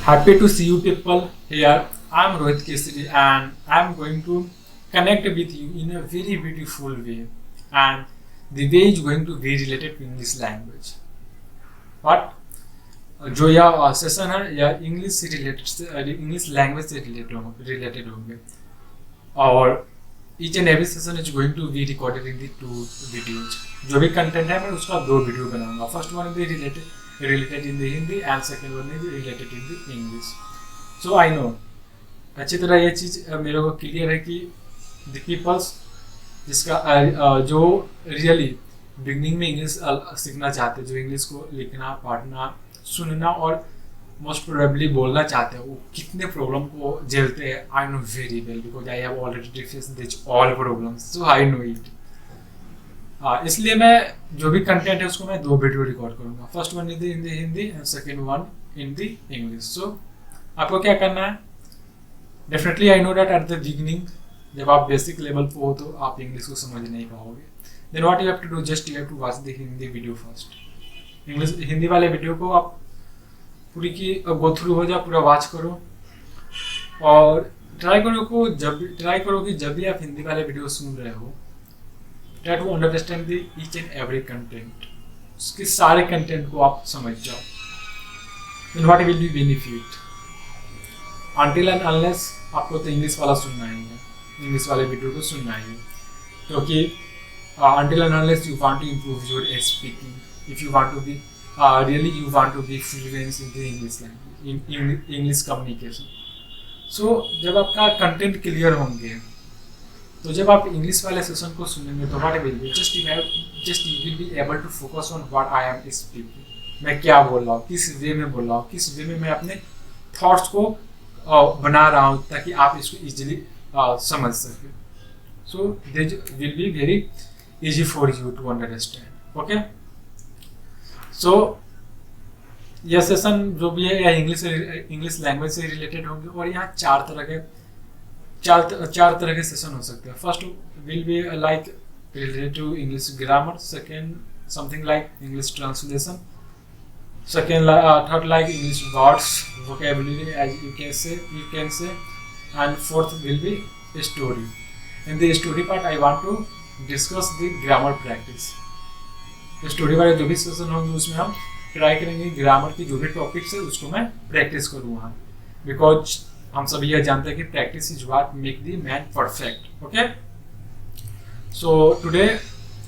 Happy to see you people here. I'm Rohit Kesari and I'm going to connect with you in a very beautiful way. And the way is going to be related to English language. But जो यह session है यह English से related English language से related होंगे और each and every session is going to be recorded in the 2 videos. जो भी कंटेंट है मैं उसका 2 वीडियो बनाऊंगा. First one is related in the Hindi and second one is related in the English. So I know अच्छी तरह ये चीज़ मेरे को क्लियर है कि द पीपल्स जिसका जो रियली बिगनिंग में इंग्लिश सीखना चाहते हैं, जो इंग्लिश को लिखना पढ़ना सुनना और मोस्ट प्रोबेबली बोलना चाहते हैं, वो कितने प्रॉब्लम को झेलते हैं. I know very well because I have already face this all problems, so I know it. इसलिए मैं जो भी कंटेंट है उसको मैं 2 वीडियो रिकॉर्ड करूंगा. First one in the Hindi and second one in the English. So आपको क्या करना है, definitely I know that at the beginning जब आप बेसिक लेवल पे हो तो आप इंग्लिश को समझ नहीं पाओगे. Then what you have to do, just you have to watch the Hindi video first. English Hindi वाले वीडियो को आप पूरी की गो थ्रू हो जाओ, पूरा वॉच करो और ट्राई करो कि जब भी आप हिंदी वाले वीडियो सुन रहे हो, try to understand the each and every content. उसके सारे कंटेंट को आप समझ जाओ. Then what will be benefit. Until and unless आपको तो इंग्लिश वाला सुनना ही है, इंग्लिश वाले वीडियो को सुनना ही है, क्योंकि until and unless you want to improve your speaking, if you want to be really you want to be fluent in the English language, in English communication. So जब आपका कंटेंट क्लियर होंगे तो जब आप इंग्लिश वाले session को सुनेंगे तो what will be just you will be able to focus on what I am speaking. मैं क्या बोल रहा हूँ, किस वे में बोल रहा हूँ, किस वे में मैं अपने थॉट्स को बना रहा हूँ ताकि आप इसको इजीली समझ सकें. So they will be very easy for you to understand. Okay, so यह सेशन जो भी है यह इंग्लिश लैंग्वेज से रिलेटेड होंगे और यहाँ 4 तरह के सेशन हो सकते हैं. First will be like related to English grammar, second something like English translation, second third like English words vocabulary as you can say, and fourth will be story. In the story part I want to discuss the grammar practice. Story वाले जो भी session होंगे उसमें हम try करेंगे grammar की जो भी टॉपिक्स है उसको मैं प्रैक्टिस करूँ वहाँ, बिकॉज हम सभी यह जानते हैं कि practice is what make the man perfect. Okay, so today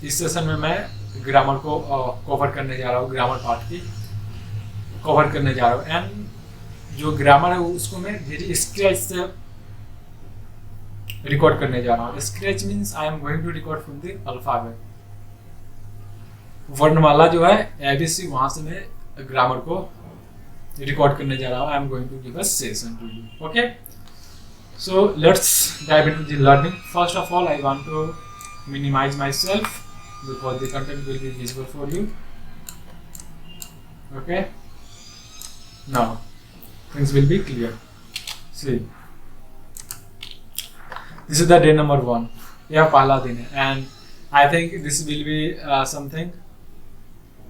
इस सेशन में मैं ग्रामर को कवर करने जा रहा हूँ, ग्रामर पार्ट की कवर करने जा रहा हूँ. एंड जो ग्रामर है उसको मैं वेरी स्क्रैच से रिकॉर्ड करने जा रहा हूँ. Scratch means I am going to record from the alphabet. वर्णमाला जो है एबीसी वहां से मैं ग्रामर को रिकॉर्ड करने जा रहा हूँ. I am going to give a session to you. Okay, so let's dive into the learning. First of all I want to minimise my self because the content will be visible for you. Okay, now things will be clear. See, this is the day number 1. यह पहला दिन है and I think this will be something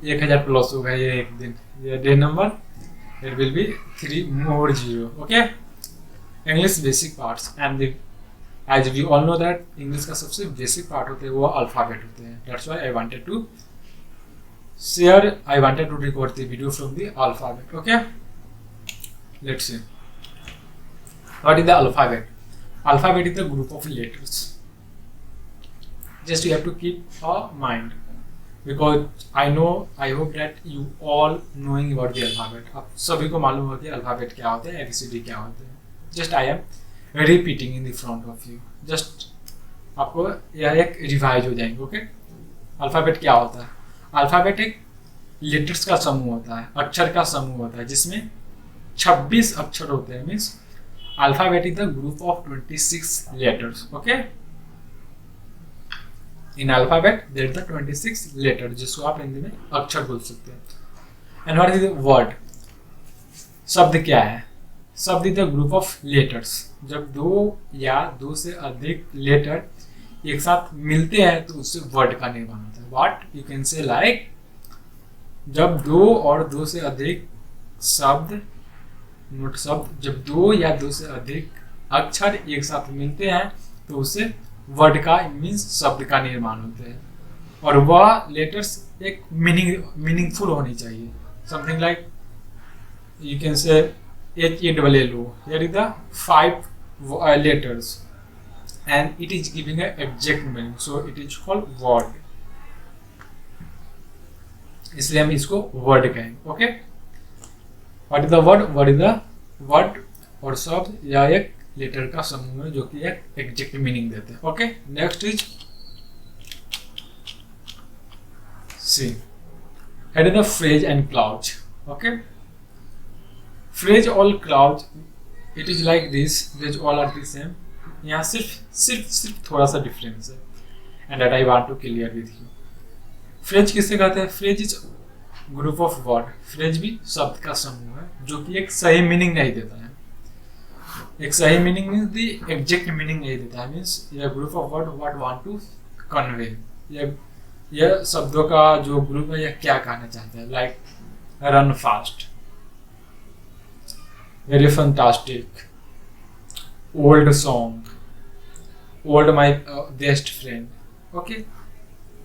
1000 plus होगा ये एक दिन. ये day number it will be 3 more 0. Okay, English basic parts and as we all know that English का सबसे बेसिक पार्ट होते हैं वो अल्फाबेट होते हैं. That's why I wanted to record the video from the alphabet. Okay, let's see what is the alphabet. Alphabet is the group of letters. Just you have to keep a mind because I hope that you all knowing about the alphabet. आप सभी को मालूम होता है alphabet क्या होता है, ABCD क्या होते हैं. Just I am repeating in the front of you. Just आपको यह एक रिवाइज हो जाएंगे. ओके, अल्फाबेट क्या होता है. अल्फाबेट एक लेटर्स का समूह होता है, अक्षर का समूह होता है जिसमें 26 अक्षर होते हैं. Means alphabet is the group of 26 letters. Okay, in alphabet there are the 26 letters जिसको आप हिंदी में अक्षर बोल सकते हैं. and what is the word. शब्द क्या है. शब्द is the group of letters. जब 2 या 2 से अधिक लेटर एक साथ मिलते हैं तो उससे वर्ड का निर्माण होता है. what you can say like जब 2 और 2 से अधिक शब्द नोट शब्द जब दो या दो से अधिक अक्षर एक साथ मिलते हैं तो उसे वर्ड का मीन्स शब्द का निर्माण होता है, और वह लेटर्स एक मीनिंगफुल होनी चाहिए. Something like you can say HALLO. Here is the 5 letters and it is giving a exact meaning, so it is called word. इसलिए हम इसको वर्ड कहेंगे. Okay, what is the word? Word is the word और शब्द या एक letter का समूह है जो कि एक एग्जैक्ट मीनिंग देते हैं. Okay, next is C head the phrase and clause. Okay, phrase और clause it is like this, this all are the same. यहाँ सिर्फ थोड़ा सा डिफरेंस है and that I want to clear with you. Phrase किसे कहते हैं? Phrase is group of word. Phrase भी शब्द का समूह है जो कि एक सही मीनिंग नहीं देता है. एक सही meaning means the exact meaning नहीं देता है. मीन्स ये group of word what want to convey. यह शब्दों का जो ग्रुप है यह क्या कहना चाहता है. Like run fast, very fantastic, old song, old my best friend. Okay,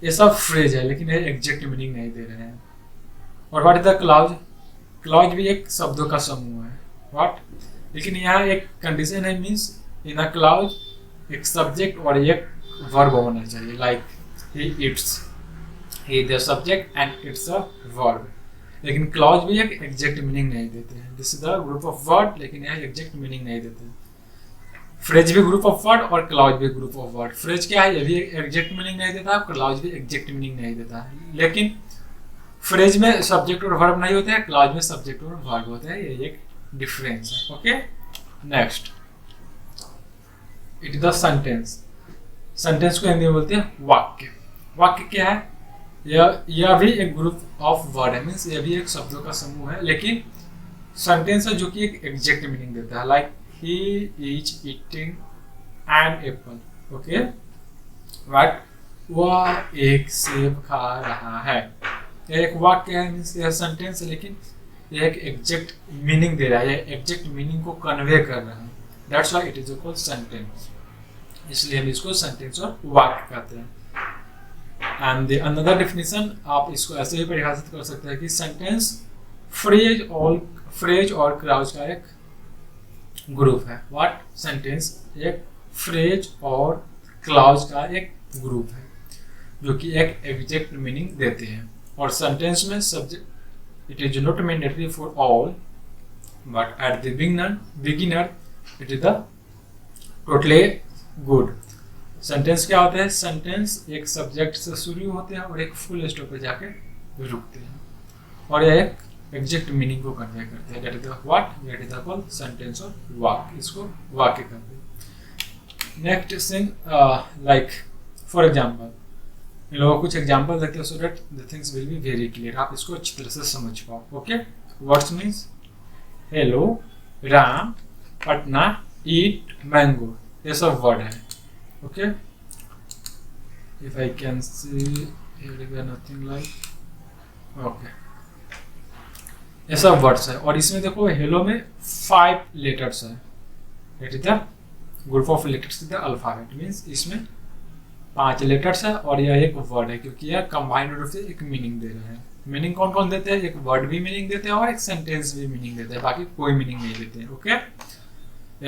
ये सब फ्रेज है लेकिन ये एग्जैक्ट मीनिंग नहीं दे रहे हैं. और what is the clause? Clause भी एक शब्दों का समूह है. व्हाट? लेकिन यहाँ एक कंडीशन है, मीन्स इन अ क्लाउज एक सब्जेक्ट और एक वर्ब होना चाहिए. Like he it's, he the subject and it's a verb. लेकिन क्लाउज भी एक एग्जैक्ट मीनिंग नहीं देते हैं. This is the group of word, लेकिन यहाँ एग्जैक्ट मीनिंग नहीं देते हैं. फ्रेज भी ग्रुप ऑफ वर्ड और क्लाउज भी ग्रुप ऑफ वर्ड. फ्रेज क्या है? ये भी एग्जैक्ट मीनिंग नहीं देता, क्लाउज भी एग्जैक्ट मीनिंग नहीं देता है. लेकिन फ्रेज में सब्जेक्ट और वर्ब नहीं होते हैं, क्लाउज में सब्जेक्ट और वर्ब होते हैं. ये एक डिफरेंस है. Okay, next it is the sentence. Sentence को हिंदी में बोलते हैं वाक्य. वाक्य क्या है? यह भी एक ग्रुप ऑफ वर्ड है. मीन्स यह भी एक शब्दों का समूह है, लेकिन सेंटेंस है जो कि एक एग्जैक्ट मीनिंग देता है. Like he is eating an apple. Okay, what? वह एक सेब खा रहा है. यह एक वाक्य है, मीन्स यह सेंटेंस है, लेकिन यह एक एग्जैक्ट मीनिंग दे रहा है. यह एग्जैक्ट मीनिंग को कन्वे कर रहा है. That's why it is called sentence. इसलिए हम इसको सेंटेंस और वाक्य कहते हैं. एंड द अनदर डेफिनेशन आप इसको ऐसे ही परिभाषित कर सकते हैं कि सेंटेंस फ्रेज और क्लाउज का एक ग्रुप है. व्हाट? सेंटेंस एक फ्रेज और क्लाउज का एक ग्रुप है जो कि एक एग्जैक्ट मीनिंग देते हैं. और सेंटेंस में subject it is not mandatory for all but at the beginner it is the totally good. Sentence क्या होता है? सेंटेंस एक सब्जेक्ट से शुरू होते हैं और एक फुल स्टॉप पे जाके रुकते हैं, और यह एक एग्जैक्ट मीनिंग को कन्वे करते हैं. That is the what? That is the called sentence और वाक्य. इसको वाक्य कहते हैं. Next thing like for example, इन लोगों को कुछ एग्जांपल देखते हैं so that the things will be very clear. आप इसको अच्छी तरह से समझ पाओ. Okay, words means hello, Ram, Patna, eat, mango. ये सब वर्ड है. Okay, if I can see here is nothing like. Okay, ये सब वर्ड्स है. और इसमें देखो हेलो में 5 लेटर्स है. It is the group of letters the alphabet. Means इसमें 5 लेटर्स है और यह एक वर्ड है, क्योंकि यह कंबाइंड रूप से एक मीनिंग दे रहे हैं. मीनिंग कौन कौन देते हैं? एक वर्ड भी मीनिंग देते हैं और एक सेंटेंस भी मीनिंग देते हैं. बाकी कोई मीनिंग नहीं देते हैं. ओके,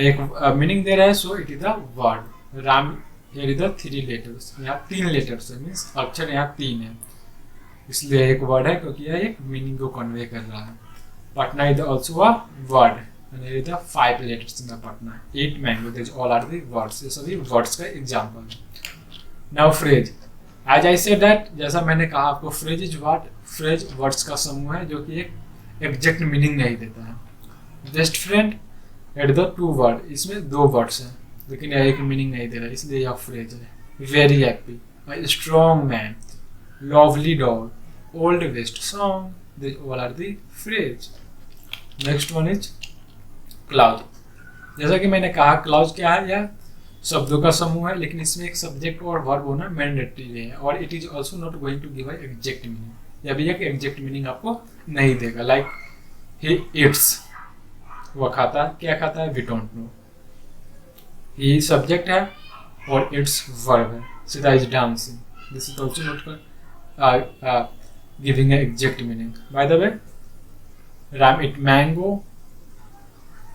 एक मीनिंग दे रहा है, so it is the word. Ram, here is the 3 letters. यहाँ 3 लेटर्स है, मीन्स अक्षर यहाँ 3 है, इसलिए एक वर्ड है क्योंकि यह एक मीनिंग को कन्वे कर रहा है. Patna is also a word and here is the 5 letters in the Patna. 8 mango. These all are the words. ये सभी words का example है. Now phrase. As I said that, जैसा मैंने कहा आपको, phrase is what? Phrase words का समूह है जो कि एक exact meaning नहीं देता है. Best friend add the 2 word. इसमें 2 words हैं, लेकिन यह एक meaning नहीं दे रहा, इसलिए यह phrase है. Very happy, a strong man, lovely dog, old west song. These all are the phrase. Next one is clause. जैसा कि मैंने कहा, क्लाउज क्या है? यह शब्दों का समूह है, लेकिन इसमें एक सब्जेक्ट और वर्ब होना मैंडेटरी है, और it is also not going to give exact meaning. यह भी एक एग्जैक्ट मीनिंग आपको नहीं देगा. लाइक ही इट्स, वह खाता है, क्या खाता है, वी डोंट नो। ये सब्जेक्ट है और इट्स वर्ब है। सीधा is dancing, this is also not कर giving a exact meaning. By the way, Ram eat mango,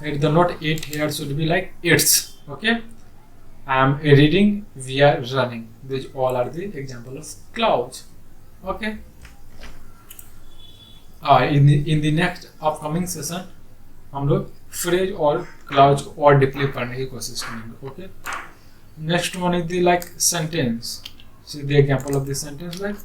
it the not it here should be like it's, okay. I am reading, we are running, these all are the example of clouds, okay. In the next upcoming session हम लोग phrase और clouds को और deeply पढ़ने की कोशिश करेंगे, okay. Next one is the like sentence. See the example of the sentence like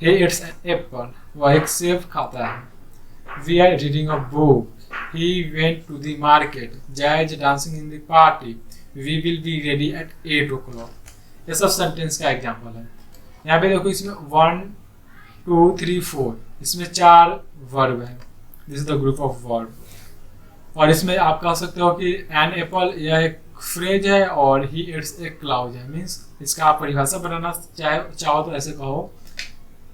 he eats an apple, वह एक सेब खाता है। we are reading a book, he went to the market, Jai is dancing in the party, we will be ready at 8 o'clock। ये सब sentence का example है। यहाँ पे देखो, इसमें 1 2 3 4, इसमें 4 वर्ब है। This is the group of verb. और इसमें आप कह सकते हो कि एन एप्पल यह एक फ्रेज है और ही इट्स ए क्लाउड है। मीन्स इसका आप परिभाषा बनाना चाहो तो ऐसे कहो,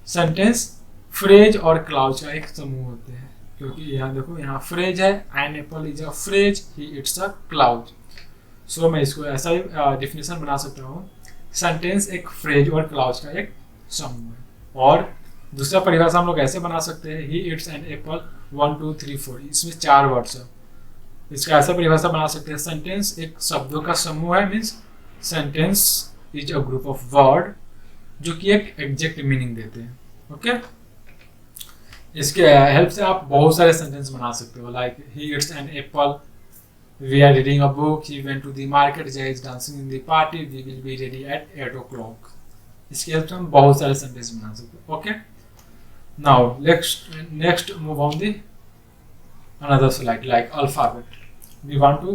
सेंटेंस फ्रेज और क्लाउड का एक समूह होते हैं। क्योंकि यहाँ देखो, यहाँ फ्रेज है, an apple is a phrase, he it's a clause. So मैं इसको ऐसा ही डिफिनेशन बना सकता हूँ, सेंटेंस एक फ्रेज और क्लाउड का एक समूह है। और दूसरा परिभाषा हम लोग ऐसे बना सकते हैं, ही इट्स एन एप्पल 1 2 3 4, इसमें 4 वर्ड्स है। इसका ऐसा परिभाषा बना सकते हैं, सेंटेंस एक शब्दों का समूह है। Means sentence is a group of word जो कि एक एग्जैक्ट मीनिंग देते हैं, ओके। इसके हेल्प से आप बहुत सारे सेंटेंस बना सकते हो, like he it's an apple, we are reading a book, he went to the market, Jay is dancing in the party, we will be ready at 8 o'clock। इसके हेल्प से हम बहुत सारे सेंटेंस बना सकते हैं, okay. Now next move on the another slide like alphabet. We want to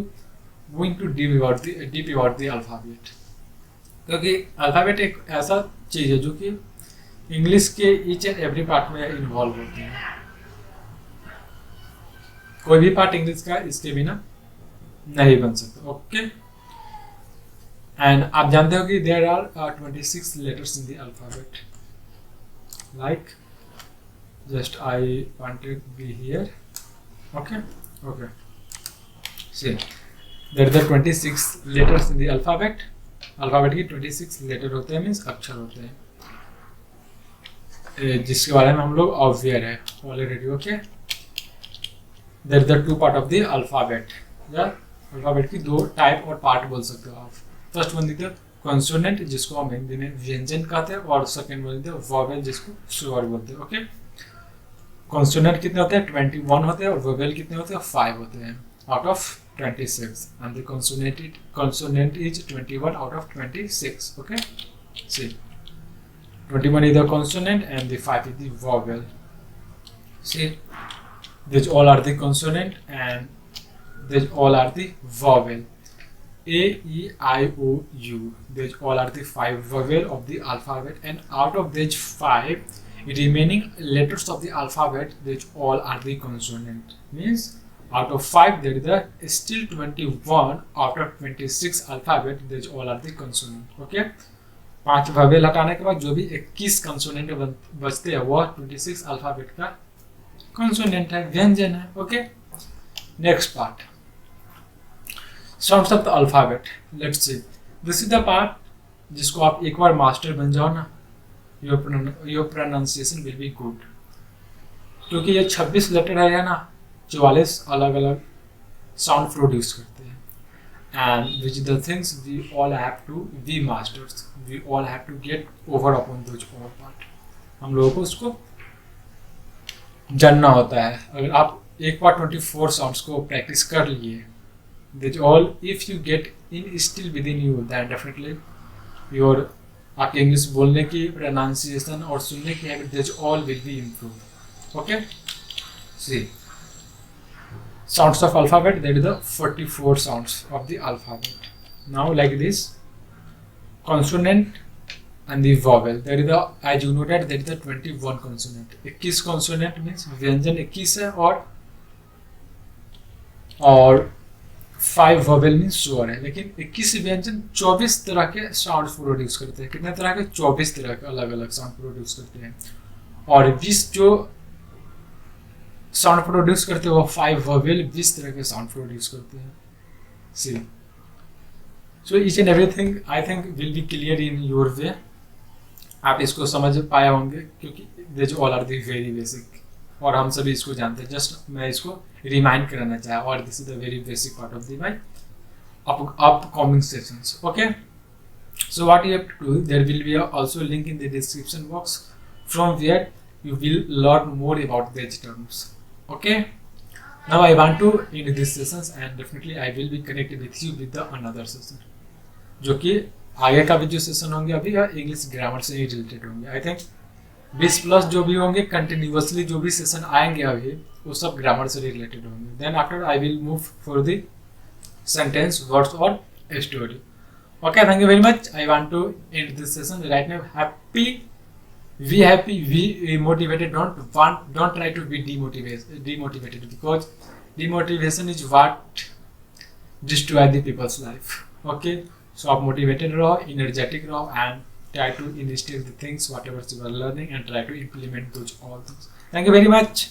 going to deep about the alphabet, क्योंकि alphabet एक ऐसा चीज है जो कि इंग्लिश के ईच एंड एवरी पार्ट में इन्वॉल्व होते हैं। कोई भी पार्ट इंग्लिश का इसके बिना नहीं बन सकता, ओके। एंड आप जानते हो कि there are 26 letters in the alphabet, like just I wanted be here, okay see there are 26 letters in the alphabet की 26 लेटर होते हैं, मीन्स अक्षर होते हैं, जिसके बारे में हम लोग अवेयर है already, okay. There are 2 part of the alphabet, या अल्फाबेट की 2 टाइप और पार्ट बोल सकते हो आप। फर्स्ट वन देखते हैं कॉन्सोनेंट, जिसको हम हिंदी में व्यंजन कहते हैं, और सेकंड वन देखते हैं वोवेल, जिसको स्वर बोलते हैं, ओके। कॉन्सोनेंट कितने होते हैं, 21 होते हैं, और वोवेल कितने होते हैं, 5 होते हैं out of 26, and the consonant is 21 out of 26, okay। see 21 is the consonant and the 5 is the vowel। see these all are the consonant and these all are the vowel, a e I o u, these all are the 5 vowel of the alphabet, and out of these 5 remaining letters of the alphabet, these all are the consonant। means out of 5 there is still 21 out of 26 alphabet, these all are the consonant, okay। 5 vowel हटाने के बाद जो भी 21 consonant बचते हैं वो 26 alphabet का consonant है, व्यंजन है, okay. Next part, sounds of the alphabet. Let's see, this is the part जिसको आप एक बार मास्टर बन जाओ ना, your pronunciation will be good, क्योंकि ये 26 लेटर है ना, 44 अलग अलग साउंड प्रोड्यूस करते हैं, and which the things we all have to be masters, we all have to get over upon those all part. हम लोगों को उसको जानना होता है। अगर आप एक बार 24 साउंड्स को प्रैक्टिस कर लिए, this all if you get in still with in you, that definitely your आपके इंग्लिश बोलने की, प्रोनाउंसिएशन और सुनने की habit, this all will be improve, okay. See sounds of alphabet, that is the 44 sounds of the alphabet। now like this, consonant and the vowel, that is the, as you noted, that is the 21 consonant। 21 consonant means व्यंजन 21 है, और 5 vowel means स्वर है, लेकिन 21 व्यंजन 24 तरह के sound produce करते हैं। कितने तरह के, 24 तरह के अलग अलग साउंड प्रोड्यूस करते हैं। और 20 जो साउंड प्रोड्यूस करते हो 5 वर्बल 20 तरह के साउंड प्रोड्यूस करते हैं. See, so each and everything I think will be clear in your way. आप इसको समझ पाए होंगे क्योंकि this all are the very basic और हम सभी इसको जानते हैं. जस्ट मैं इसको रिमाइंड कराना चाहा और this is the very basic part of the my upcoming sessions. Okay, so what you have to do, there will be also a link in the description box from where you will learn more about these terms. Okay, now I want to end this sessions and definitely I will be connected with you with the another session जो कि आगे का भी जो session होंगे अभी English grammar से ही related होंगे. आई थिंक 20+ जो भी होंगे कंटिन्यूअसली जो भी सेशन आएंगे अभी वो सब ग्रामर से रिलेटेड होंगे. Then after I will move for the sentence, words or a story. Okay, thank you very much. I want to end this session right now. Be happy, be motivated. Don't try to be demotivated because demotivation is what destroy the people's life. Okay, so आप motivated रहो, energetic रहो and try to instill the things whatever you are learning and try to implement those all things. Thank you very much.